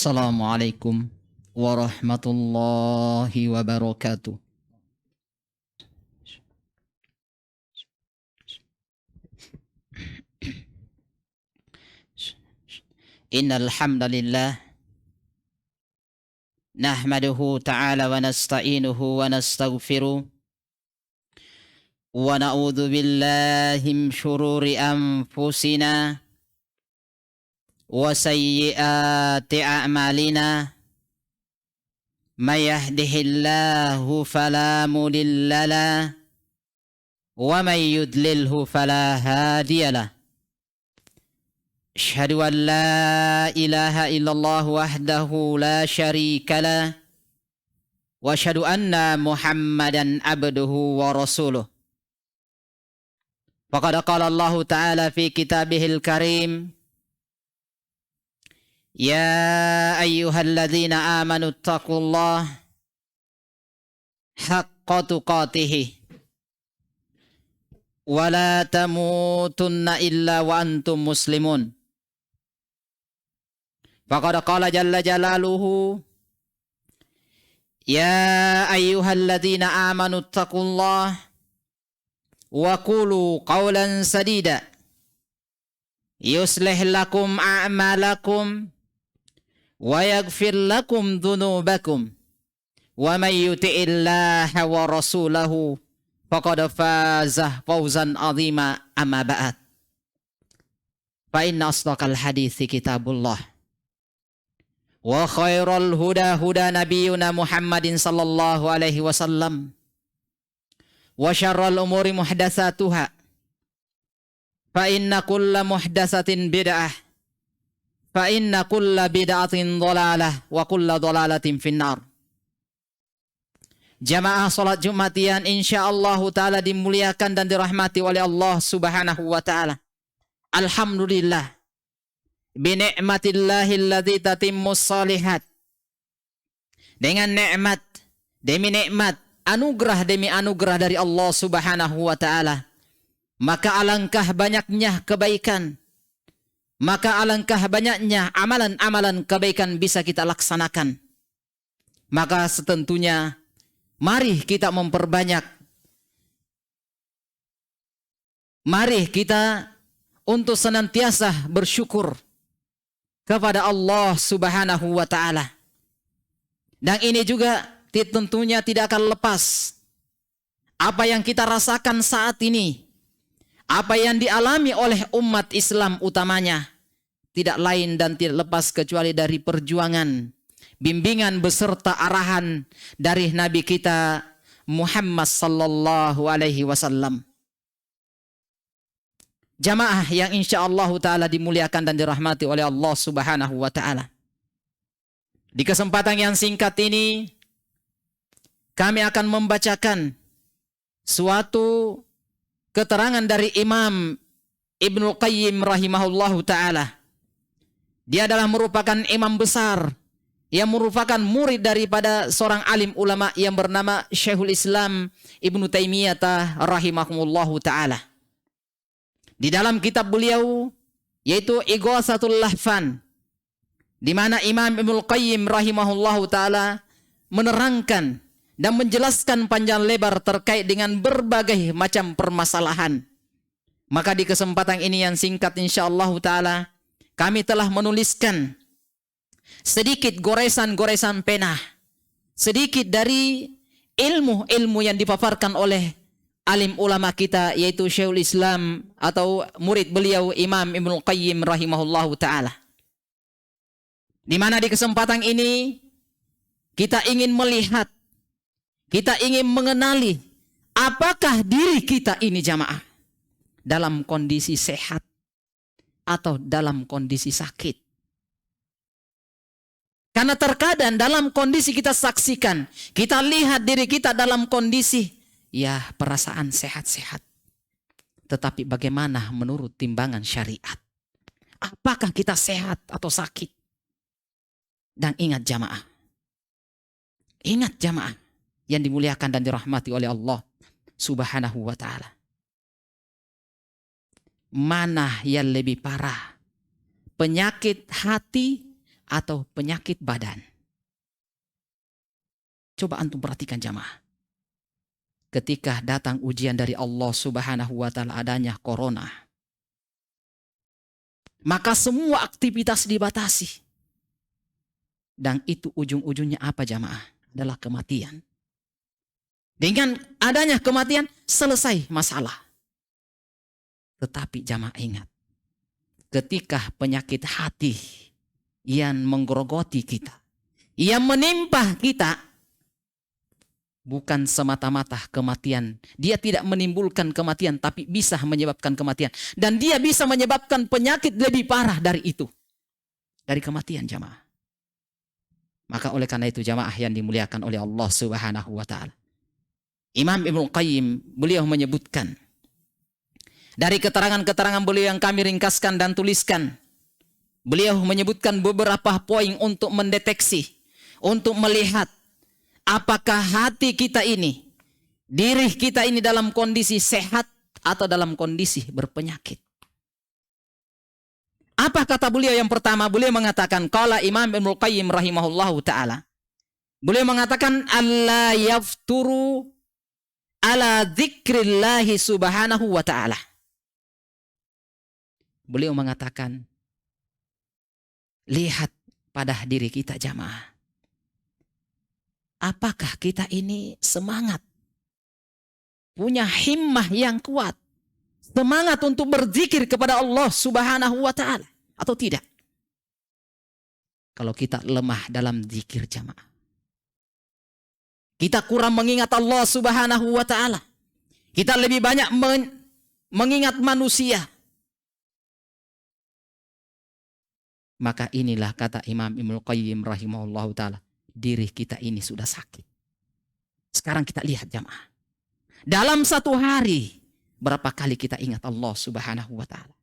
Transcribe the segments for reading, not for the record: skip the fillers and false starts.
Assalamualaikum warahmatullahi wabarakatuh. Innal hamdalillah nahmaduhu ta'ala wa nasta'inuhu wa nastaghfiruh wa na'udzu billahi min syururi anfusina wa sayyiati a'malina may yahdihillahu fala mudilla lahu wa may yudlilhu fala hadiyalah. Asyhadu an la ilaha illallah wahdahu la syarika lah wa asyhadu anna Muhammadan abduhu wa rasuluh. Faqad qala Allah Ta'ala fi kitabihil karim, ya ayyuhalladzina amanu taqullaha haqqa tuqatih wa la tamutunna illa wa antum muslimun. Faqad qala jalla jalaluhu, ya ayyuhalladzina amanu taqullaha wa qulu qawlan sadida yuslih lakum a'malakum wa yaghfir lakum dhunubakum wa may yuti'illaha wa rasulahu faqad faza fawzan 'azima. Amma ba'd, fa inna asdaqal hadithi kitabullah wa khairal huda huda nabiyuna Muhammadin sallallahu alaihi wasallam wa syarral umuri muhdatsatuha fa inna kulla muhdatsatin bid'ah fa inna kulla bid'atin dhalalah wa kulla dhalalatin finnar. Jamaah salat Jumat yang insyaallah taala dimuliakan dan dirahmati oleh Allah Subhanahu wa taala. Alhamdulillah bi ni'matillahil ladzi tatimmus shalihat. Dengan nikmat demi nikmat, anugerah demi anugerah dari Allah Subhanahu wa taala, maka alangkah banyaknya kebaikan, maka alangkah banyaknya amalan-amalan kebaikan bisa kita laksanakan. Maka setentunya mari kita memperbanyak, mari kita untuk senantiasa bersyukur kepada Allah Subhanahu wa taala. Dan ini juga tentunya tidak akan lepas apa yang kita rasakan saat ini, apa yang dialami oleh umat Islam utamanya, tidak lain dan tidak lepas kecuali dari perjuangan, bimbingan beserta arahan dari Nabi kita Muhammad sallallahu alaihi wasallam. Jamaah yang insyaallah taala dimuliakan dan dirahmati oleh Allah Subhanahu wa taala. Di kesempatan yang singkat ini kami akan membacakan suatu keterangan dari Imam Ibnu Qayyim rahimahullahu taala. Dia adalah merupakan imam besar yang merupakan murid daripada seorang alim ulama yang bernama Syekhul Islam Ibnu Taimiyah rahimahullahu taala. Di dalam kitab beliau yaitu Ighatsatul Lahfan, di mana Imam Ibnu Qayyim rahimahullahu taala menerangkan dan menjelaskan panjang lebar terkait dengan berbagai macam permasalahan. Maka di kesempatan ini yang singkat insyaallah taala kami telah menuliskan sedikit goresan-goresan pena, sedikit dari ilmu-ilmu yang dipaparkan oleh alim ulama kita yaitu Syekhul Islam atau murid beliau Imam Ibnu Qayyim rahimahullahu taala. Di mana di kesempatan ini kita ingin melihat, kita ingin mengenali apakah diri kita ini jamaah dalam kondisi sehat atau dalam kondisi sakit. Karena terkadang dalam kondisi kita saksikan, kita lihat diri kita dalam kondisi ya perasaan sehat-sehat. Tetapi bagaimana menurut timbangan syariat? Apakah kita sehat atau sakit? Dan ingat jamaah yang dimuliakan dan dirahmati oleh Allah Subhanahu wa taala. Mana yang lebih parah? Penyakit hati atau penyakit badan. Coba antum perhatikan jamaah. Ketika datang ujian dari Allah Subhanahu wa taala adanya corona, maka semua aktivitas dibatasi. Dan itu ujung-ujungnya apa jamaah? Adalah kematian. Dengan adanya kematian selesai masalah. Tetapi jamaah ingat, ketika penyakit hati yang menggerogoti kita, yang menimpa kita, bukan semata-mata kematian. Dia tidak menimbulkan kematian, tapi bisa menyebabkan kematian. Dan dia bisa menyebabkan penyakit lebih parah dari itu. Dari kematian jamaah. Maka oleh karena itu jamaah yang dimuliakan oleh Allah Subhanahu wa ta'ala, Imam Ibnu Qayyim beliau menyebutkan, dari keterangan-keterangan beliau yang kami ringkaskan dan tuliskan, beliau menyebutkan beberapa poin untuk mendeteksi, untuk melihat apakah hati kita ini, diri kita ini dalam kondisi sehat atau dalam kondisi berpenyakit. Apa kata beliau yang pertama? Beliau mengatakan, qala Imam Ibnu Qayyim rahimahullahu ta'ala, beliau mengatakan, alla yafturu ala dzikrillahi subhanahu wa ta'ala. Beliau mengatakan, lihat pada diri kita jamaah. Apakah kita ini semangat, punya himmah yang kuat, semangat untuk berzikir kepada Allah Subhanahu wa ta'ala atau tidak? Kalau kita lemah dalam zikir jamaah, kita kurang mengingat Allah Subhanahu wa ta'ala, kita lebih banyak mengingat manusia, maka inilah kata Imam Ibnu Qayyim rahimahullahu ta'ala, diri kita ini sudah sakit. Sekarang kita lihat jamaah, dalam satu hari berapa kali kita ingat Allah Subhanahu wa ta'ala?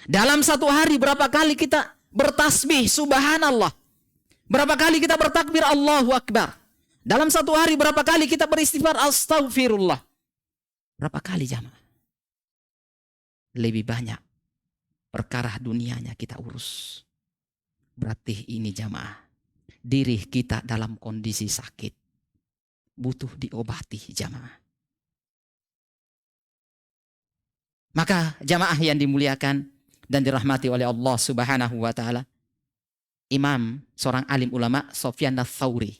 Dalam satu hari berapa kali kita bertasbih subhanallah? Berapa kali kita bertakbir Allahu Akbar? Dalam satu hari berapa kali kita beristighfar astaghfirullah? Berapa kali jamaah? Lebih banyak perkara dunianya kita urus. Berarti ini jamaah, diri kita dalam kondisi sakit, butuh diobati jamaah. Maka jamaah yang dimuliakan dan dirahmati oleh Allah Subhanahu wa ta'ala, Imam, seorang alim ulama, Sufyan Ats-Tsauri,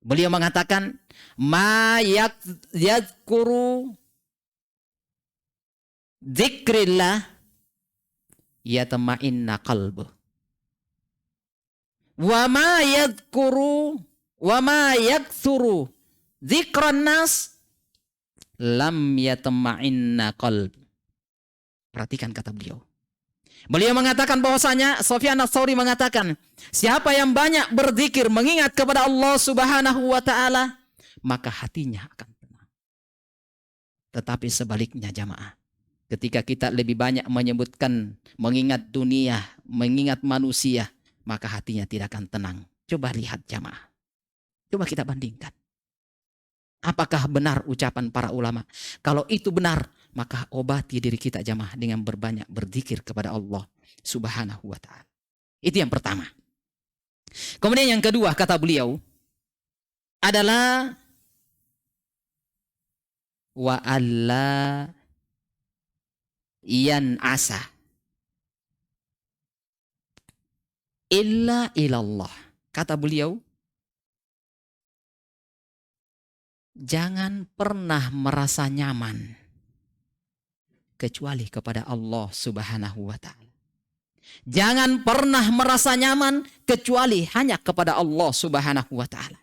beliau mengatakan, ma yadhkuru dzikrillah yatma'inna qalbuh, wa ma yadhkuru wa ma yakthuru dzikran nas lam yatma'inna qalb. Perhatikan kata beliau. Beliau mengatakan bahwasanya, Sufyan Ats-Tsauri mengatakan, siapa yang banyak berzikir mengingat kepada Allah Subhanahu wa ta'ala, maka hatinya akan tenang. Tetapi sebaliknya jamaah, ketika kita lebih banyak menyebutkan mengingat dunia, mengingat manusia, maka hatinya tidak akan tenang. Coba lihat jamaah. Coba kita bandingkan. Apakah benar ucapan para ulama? Kalau itu benar, maka obati diri kita jamaah dengan berbanyak berzikir kepada Allah Subhanahu wa ta'ala. Itu yang pertama. Kemudian yang kedua kata beliau adalah wa alla yan'asa illa ilallah. Kata beliau, jangan pernah merasa nyaman kecuali kepada Allah Subhanahu wa ta'ala. Jangan pernah merasa nyaman kecuali hanya kepada Allah Subhanahu wa ta'ala.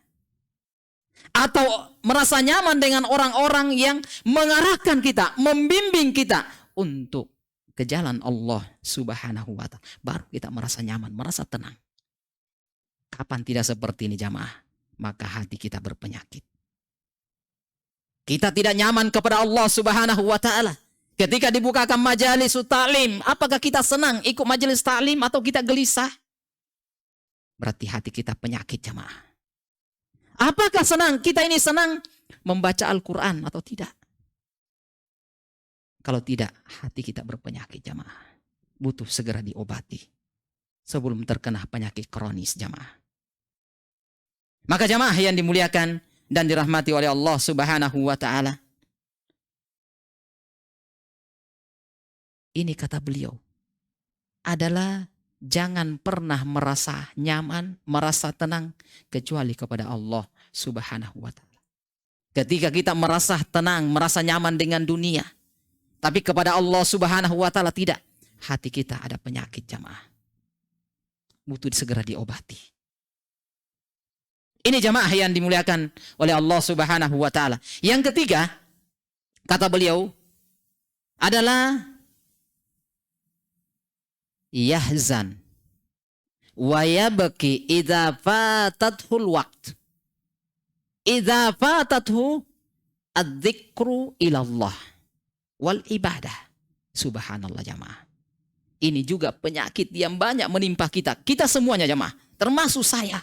Atau merasa nyaman dengan orang-orang yang mengarahkan kita, membimbing kita untuk ke jalan Allah Subhanahu wa ta'ala. Baru kita merasa nyaman, merasa tenang. Kapan tidak seperti ini jamaah? Maka hati kita berpenyakit. Kita tidak nyaman kepada Allah Subhanahu wa ta'ala. Ketika dibukakan majelis ta'lim, apakah kita senang ikut majelis ta'lim atau kita gelisah? Berarti hati kita penyakit jamaah. Apakah senang? Kita ini senang membaca Al-Quran atau tidak? Kalau tidak, hati kita berpenyakit jamaah. Butuh segera diobati. sebelum terkena penyakit kronis jamaah. Maka jamaah yang dimuliakan dan dirahmati oleh Allah Subhanahu wa taala. Ini kata beliau adalah jangan pernah merasa nyaman, merasa tenang kecuali kepada Allah Subhanahu wa taala. Ketika kita merasa tenang, merasa nyaman dengan dunia, tapi kepada Allah Subhanahu wa taala tidak, hati kita ada penyakit jamaah. Butuh segera diobati. Ini jamaah yang dimuliakan oleh Allah Subhanahu wa taala. Yang ketiga, kata beliau adalah yahzan wa yabki idza fatathul waqt. Idza fatathu adzikru ilallah wal ibadah. Subhanallah jamaah. Ini juga penyakit yang banyak menimpa kita. Kita semuanya jamaah, termasuk saya.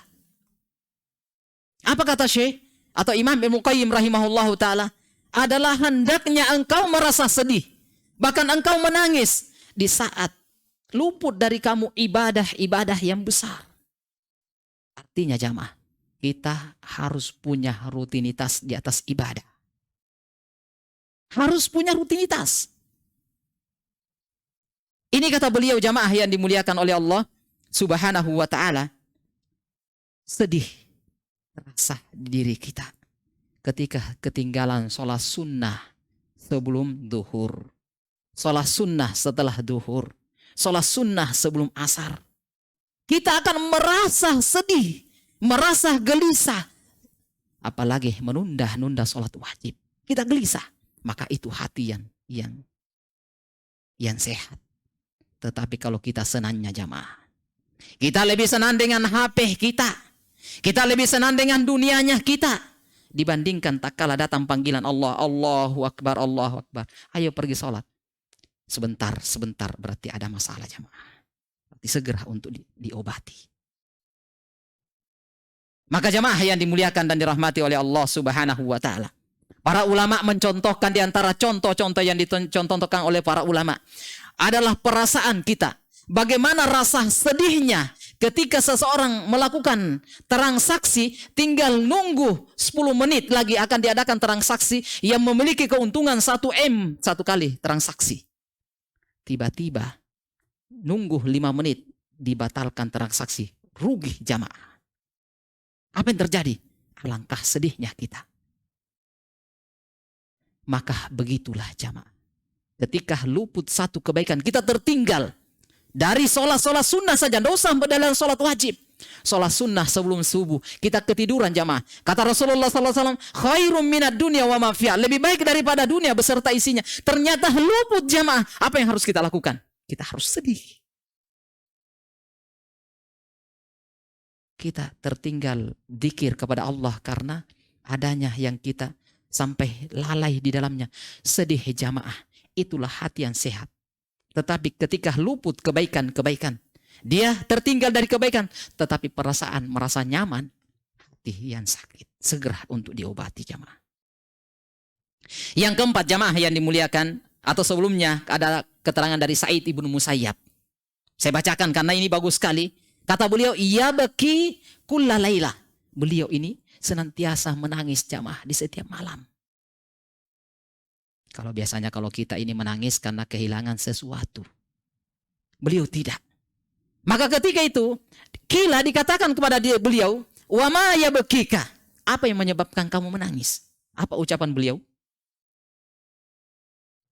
Apa kata Syekh atau Imam Ibnu Qayyim rahimahullahu taala? Adalah hendaknya engkau merasa sedih, bahkan engkau menangis di saat luput dari kamu ibadah-ibadah yang besar. Artinya jamaah, kita harus punya rutinitas di atas ibadah. Harus punya rutinitas. Ini kata beliau jamaah yang dimuliakan oleh Allah Subhanahu wa taala. Sedih terasa di diri kita ketika ketinggalan sholat sunnah sebelum duhur, sholat sunnah setelah duhur, sholat sunnah sebelum asar. Kita akan merasa sedih, merasa gelisah. Apalagi menunda-nunda sholat wajib. Kita gelisah. Maka itu hati yang sehat. Tetapi kalau kita senangnya jamaah, kita lebih senang dengan HP kita. Kita lebih senang dengan dunianya kita. Dibandingkan tak kala datang panggilan Allah. Allahu Akbar, Allahu Akbar. Ayo pergi sholat. Sebentar berarti ada masalah jamaah. Berarti segera untuk diobati. Maka jamaah yang dimuliakan dan dirahmati oleh Allah Subhanahu wa taala. Para ulama mencontohkan di antara contoh-contoh yang dicontohkan oleh para ulama adalah perasaan kita. Bagaimana rasa sedihnya ketika seseorang melakukan transaksi, tinggal nunggu 10 menit lagi akan diadakan transaksi yang memiliki keuntungan 1M satu kali transaksi. Tiba-tiba nunggu 5 menit dibatalkan transaksi. Rugi jamaah. Apa yang terjadi? Alangkah sedihnya kita. Maka begitulah jamaah. Ketika luput satu kebaikan, kita tertinggal dari sholat sunnah saja, tidak usah dalam sholat wajib. Sholat sunnah sebelum subuh, kita ketiduran jamaah. Kata Rasulullah SAW, khairum minad dunya wa ma fiha. Lebih baik daripada dunia beserta isinya. Ternyata luput jamaah. Apa yang harus kita lakukan? Kita harus sedih. Kita tertinggal dzikir kepada Allah karena adanya yang kita sampai lalai di dalamnya. Sedih jamaah. Itulah hati yang sehat. Tetapi ketika luput kebaikan-kebaikan, dia tertinggal dari kebaikan, tetapi perasaan merasa nyaman, hati yang sakit, segera untuk diobati jamaah. Yang keempat jamaah yang dimuliakan, atau sebelumnya ada keterangan dari Sa'id ibnu Musayyab. Saya bacakan karena ini bagus sekali. Kata beliau, iya baki kulla layla. Beliau ini senantiasa menangis jamaah di setiap malam. Kalau biasanya kalau kita ini menangis karena kehilangan sesuatu, beliau tidak. Maka ketika itu, kila dikatakan kepada beliau, wa ma yabkika. Apa yang menyebabkan kamu menangis? Apa ucapan beliau?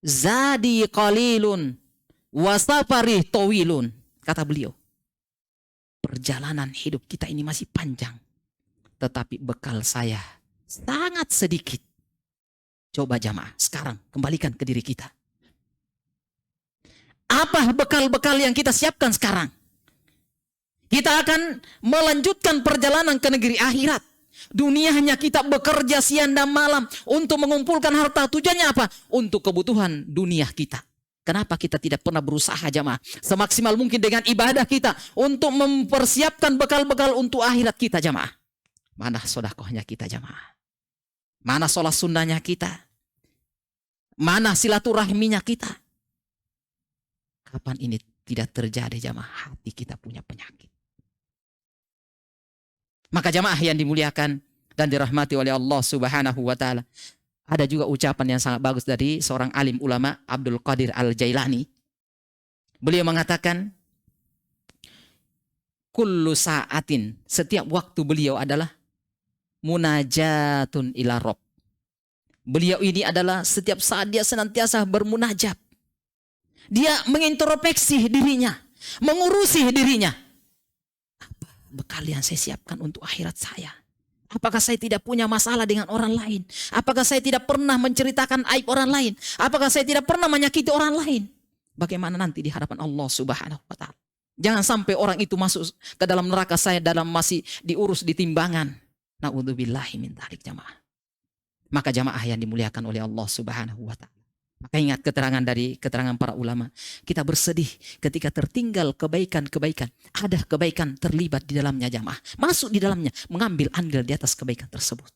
Zadi qalilun wa safari tawilun. Kata beliau, perjalanan hidup kita ini masih panjang, tetapi bekal saya sangat sedikit. Coba jamaah, sekarang kembalikan ke diri kita. Apa bekal-bekal yang kita siapkan sekarang? Kita akan melanjutkan perjalanan ke negeri akhirat. Dunia hanya kita bekerja siang dan malam untuk mengumpulkan harta. Tujuannya apa? Untuk kebutuhan dunia kita. Kenapa kita tidak pernah berusaha jamaah semaksimal mungkin dengan ibadah kita untuk mempersiapkan bekal-bekal untuk akhirat kita jamaah? Mana sedekahnya kita jamaah? Mana sholat sunnahnya kita? Mana silaturahminya kita? Kapan ini tidak terjadi jamaah, hati kita punya penyakit. Maka jamaah yang dimuliakan dan dirahmati oleh Allah Subhanahu wa taala, ada juga ucapan yang sangat bagus dari seorang alim ulama, Abdul Qadir Al-Jailani. Beliau mengatakan, kullu sa'atin, setiap waktu beliau adalah munajatun ila Rabb. Beliau ini adalah setiap saat dia senantiasa bermunajat. Dia mengintrospeksi dirinya, mengurusi dirinya. Apa bekal yang saya siapkan untuk akhirat saya? Apakah saya tidak punya masalah dengan orang lain? Apakah saya tidak pernah menceritakan aib orang lain? Apakah saya tidak pernah menyakiti orang lain? Bagaimana nanti di hadapan Allah Subhanahu wa taala? Jangan sampai orang itu masuk ke dalam neraka saya dalam masih diurus di timbangan. Na'udzubillahi min dzalik jamaah. Maka jamaah yang dimuliakan oleh Allah Subhanahu wa taala, maka ingat keterangan para ulama, kita bersedih ketika tertinggal kebaikan-kebaikan. Ada kebaikan terlibat di dalamnya jamaah. Masuk di dalamnya, mengambil andil di atas kebaikan tersebut.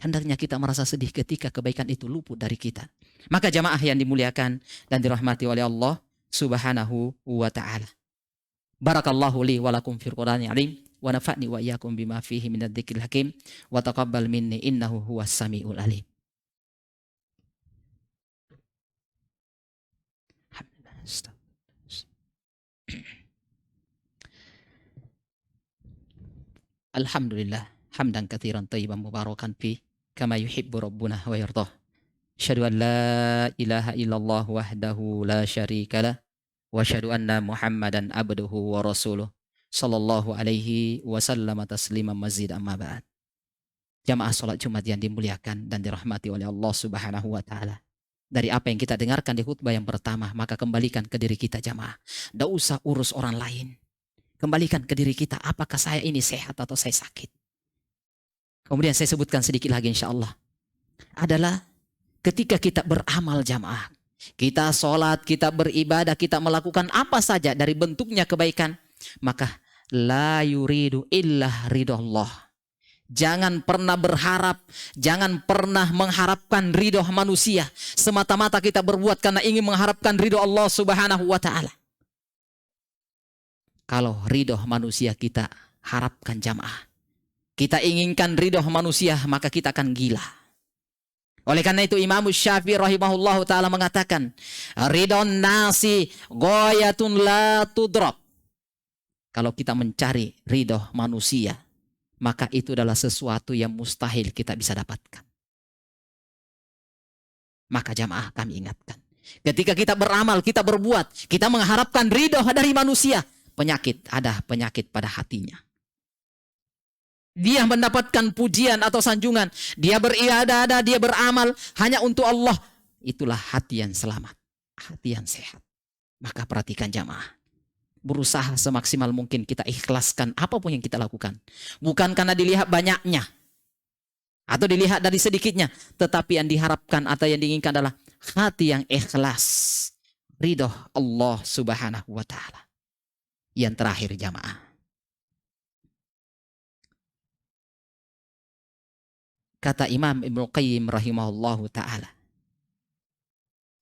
Hendaknya kita merasa sedih ketika kebaikan itu luput dari kita. Maka jamaah yang dimuliakan dan dirahmati oleh Allah Subhanahu wa ta'ala. Barakallahu li wa lakum fil Qur'anil azim wa nafa'ni wa iyyakum bima fihi minadz dzikril hakim wa taqabbal minni innahu huwas samiul alim. Alhamdulillah hamdan katsiran thayyiban mubarakan fi kama yuhibbu rabbuna wa yardah. Asyhadu an la ilaha illallah wahdahu la syarikalah wa asyhadu anna Muhammadan abduhu wa rasuluh sallallahu alaihi wasallam tasliman mazid amma ba'd. Jamaah salat Jumat yang dimuliakan dan dirahmati oleh Allah Subhanahu wa taala. Dari apa yang kita dengarkan di khutbah yang pertama, maka kembalikan ke diri kita jamaah. Tidak usah urus orang lain. Kembalikan ke diri kita, apakah saya ini sehat atau saya sakit. Kemudian saya sebutkan sedikit lagi insya Allah. Adalah ketika kita beramal jamaah. Kita sholat, kita beribadah, kita melakukan apa saja dari bentuknya kebaikan. Maka la yuridu illa ridallah. Jangan pernah berharap, jangan pernah mengharapkan ridho manusia. Semata-mata kita berbuat karena ingin mengharapkan ridho Allah Subhanahu wa ta'ala. Kalau ridho manusia kita harapkan jamaah, kita inginkan ridho manusia, maka kita akan gila. Oleh karena itu Imam Syafi'i rahimahullahu ta'ala mengatakan, ridhon nasi goyatun la tudrak. Kalau kita mencari ridho manusia, maka itu adalah sesuatu yang mustahil kita bisa dapatkan. Maka jamaah kami ingatkan, ketika kita beramal, kita berbuat, kita mengharapkan ridho dari manusia, ada penyakit pada hatinya. Dia mendapatkan pujian atau sanjungan, dia beribadah, dia beramal hanya untuk Allah. Itulah hati yang selamat, hati yang sehat. Maka perhatikan jamaah. Berusaha semaksimal mungkin kita ikhlaskan apapun yang kita lakukan. Bukan karena dilihat banyaknya atau dilihat dari sedikitnya, tetapi yang diharapkan atau yang diinginkan adalah hati yang ikhlas, ridho Allah Subhanahu wa ta'ala. Yang terakhir jamaah, kata Imam Ibnu Qayyim rahimahullahu ta'ala,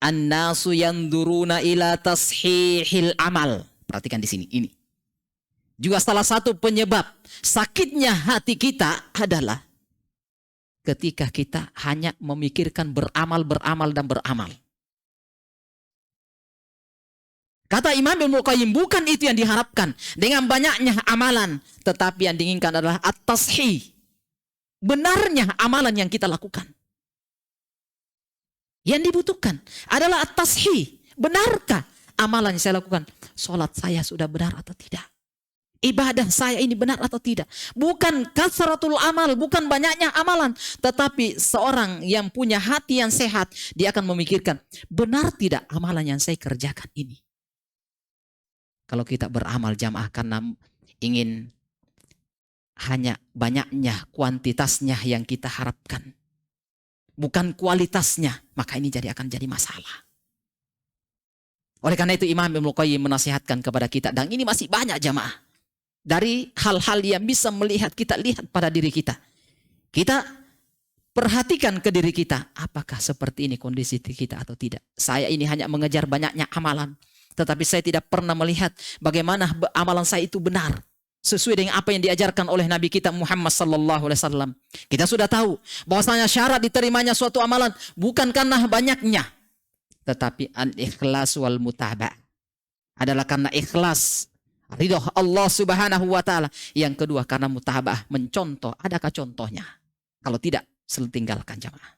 an-nasu yanduruna ila tashihil amal. Perhatikan di sini, ini juga salah satu penyebab sakitnya hati kita adalah ketika kita hanya memikirkan beramal. Kata Imam Ibnu Qayyim, bukan itu yang diharapkan dengan banyaknya amalan, tetapi yang diinginkan adalah at-tashih, benarnya amalan yang kita lakukan. Yang dibutuhkan adalah at-tashih, benarkah amalan yang saya lakukan? Sholat saya sudah benar atau tidak? Ibadah saya ini benar atau tidak? Bukan kasratul amal, bukan banyaknya amalan, tetapi seorang yang punya hati yang sehat, dia akan memikirkan, benar tidak amalan yang saya kerjakan ini? Kalau kita beramal jamaah karena ingin hanya banyaknya, kuantitasnya yang kita harapkan, bukan kualitasnya, maka ini akan jadi masalah. Oleh karena itu Imam Ibnu Qayyim menasihatkan kepada kita, dan ini masih banyak jamaah, dari hal-hal yang bisa kita lihat pada diri kita. Kita perhatikan ke diri kita, apakah seperti ini kondisi kita atau tidak. Saya ini hanya mengejar banyaknya amalan, tetapi saya tidak pernah melihat bagaimana amalan saya itu benar sesuai dengan apa yang diajarkan oleh Nabi kita Muhammad sallallahu alaihi wasallam. Kita sudah tahu bahwasanya syarat diterimanya suatu amalan bukan karena banyaknya, tetapi al-ikhlas wal mutaba' adalah karena ikhlas, ridho Allah Subhanahu wa taala. Yang kedua karena mutaba'ah, mencontoh. Adakah contohnya? Kalau tidak, tinggalkan jamaah.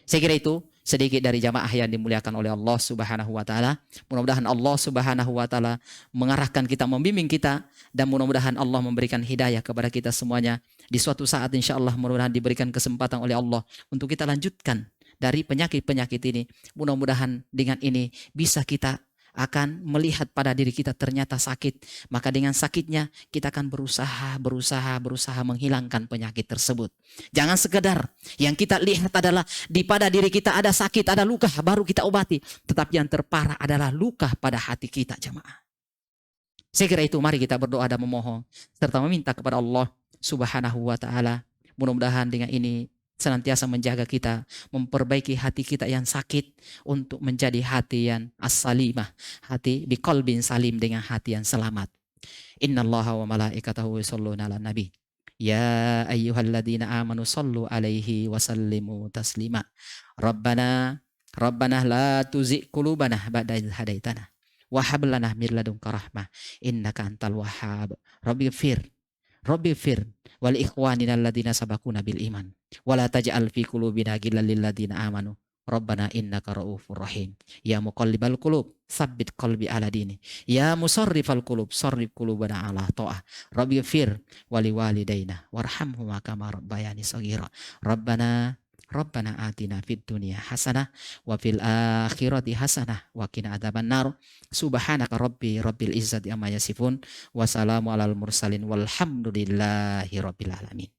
Saya kira itu sedikit dari jamaah yang dimuliakan oleh Allah Subhanahu wa taala. Mudah-mudahan Allah Subhanahu wa taala mengarahkan kita, membimbing kita, dan mudah-mudahan Allah memberikan hidayah kepada kita semuanya. Di suatu saat insyaallah mudah-mudahan diberikan kesempatan oleh Allah untuk kita lanjutkan dari penyakit-penyakit ini. Mudah-mudahan dengan ini bisa kita akan melihat pada diri kita ternyata sakit. Maka dengan sakitnya kita akan berusaha menghilangkan penyakit tersebut. Jangan sekedar yang kita lihat adalah di pada diri kita ada sakit, ada luka, baru kita obati. Tetapi yang terparah adalah luka pada hati kita, jamaah. Saya kira itu, mari kita berdoa dan memohon serta meminta kepada Allah Subhanahu wa taala. Mudah-mudahan dengan ini senantiasa menjaga kita, memperbaiki hati kita yang sakit untuk menjadi hati yang as-salimah, hati biqalbin salim, dengan hati yang selamat. Innallaha wa malaikatahu yusholluna 'alan nabi. Ya ayyuhalladzina amanu shallu 'alaihi wa sallimu taslima. Rabbana la tuzigh qulubana ba'da idh hadaitana wa hab lana min ladunka rahmah innaka antal wahhab. Rabbighfir wal ikhwanina alladziina sabaquna bil iman wa la taj'al fi qulubina ghillan lil ladziina amanu rabbana innaka ra'ufur rahim. Ya muqallibal qulub tsabbit qalbi ala dini, ya musarrifal qulub sarrif qulubana ala ta'ah. Rabbighfir wa liwalidayna warhamhuma kama rabbayani shaghira. Rabbana atina fid dunya hasanah wa fil akhirati hasanah wa qina adzabannar. Subhanaka rabbil izzati amma yasifun wa salamu alal mursalin walhamdulillahi rabbil alamin.